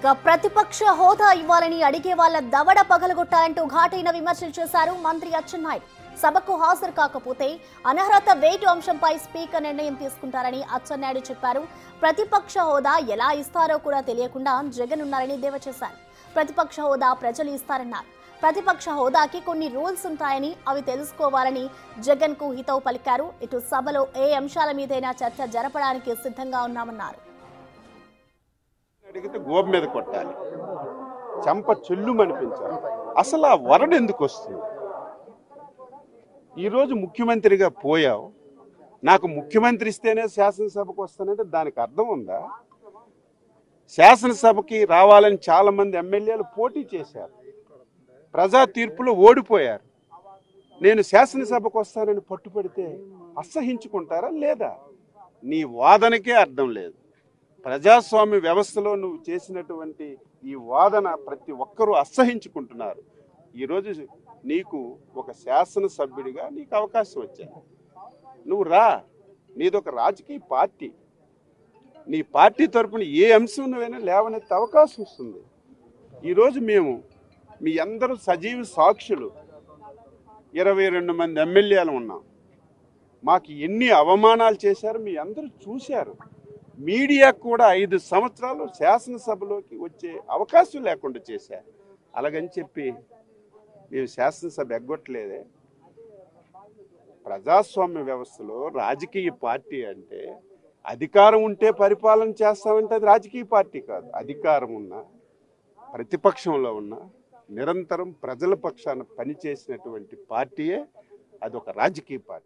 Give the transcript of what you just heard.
ఇక ప్రతిపక్ష హోదా ఇవ్వాలని అడిగే వాళ్ళ దవడ పగలగొట్టాలంటూ ఘాటైన విమర్శలు చేశారు మంత్రి అచ్చెన్నాయుడు. సభకు హాజరు కాకపోతే అనర్హత వేటు అంశంపై స్పీకర్ నిర్ణయం తీసుకుంటారని అచ్చెన్నాయుడు చెప్పారు. ప్రతిపక్ష హోదా ఎలా ఇస్తారో కూడా తెలియకుండా జగన్ ఉన్నారని దేవ చేశారు. ప్రతిపక్ష హోదా ప్రజలు ఇస్తారన్నారు. ప్రతిపక్ష హోదాకి కొన్ని రూల్స్ ఉంటాయని అవి తెలుసుకోవాలని జగన్ కు హితవు పలికారు. ఇటు సభలో ఏ అంశాల మీదైనా చర్చ జరపడానికి సిద్ధంగా ఉన్నామన్నారు. అడిగితే గోబు మీద కొట్టాలి, చెంప చెల్లుమనిపించాలి. అసలు ఆ వరడు ఎందుకు వస్తుంది? ఈరోజు ముఖ్యమంత్రిగా పోయావు, నాకు ముఖ్యమంత్రి ఇస్తేనే శాసనసభకు వస్తానంటే దానికి అర్థం ఉందా? శాసనసభకి రావాలని చాలా మంది ఎమ్మెల్యేలు పోటీ చేశారు, ప్రజా తీర్పులో ఓడిపోయారు. నేను శాసనసభకు వస్తానని పట్టుపడితే అసహించుకుంటారా లేదా? నీ వాదనకే అర్థం లేదు. ప్రజాస్వామ్య వ్యవస్థలో నువ్వు చేసినటువంటి ఈ వాదన ప్రతి ఒక్కరూ అసహించుకుంటున్నారు. ఈరోజు నీకు ఒక శాసనసభ్యుడిగా నీకు అవకాశం వచ్చింది, నువ్వు రా. నీదొక రాజకీయ పార్టీ, నీ పార్టీ తరపున ఏ అంశం నువ్వైనా లేవనెత్తే అవకాశం వస్తుంది. ఈరోజు మేము మీ అందరూ సజీవ సాక్షులు, 22 మంది ఎమ్మెల్యేలు ఉన్నాం. మాకు ఎన్ని అవమానాలు చేశారు మీ అందరూ చూశారు. మీడియా కూడా 5 సంవత్సరాలు శాసనసభలోకి వచ్చే అవకాశం లేకుండా చేశారు. అలాగని చెప్పి మేము శాసనసభ ఎగ్గొట్టలేదే. ప్రజాస్వామ్య వ్యవస్థలో రాజకీయ పార్టీ అంటే అధికారం ఉంటే పరిపాలన చేస్తామంటే అది రాజకీయ పార్టీ కాదు. అధికారం ఉన్న, ప్రతిపక్షంలో ఉన్న, నిరంతరం ప్రజల పక్షాన పనిచేసినటువంటి పార్టీయే అదొక రాజకీయ పార్టీ.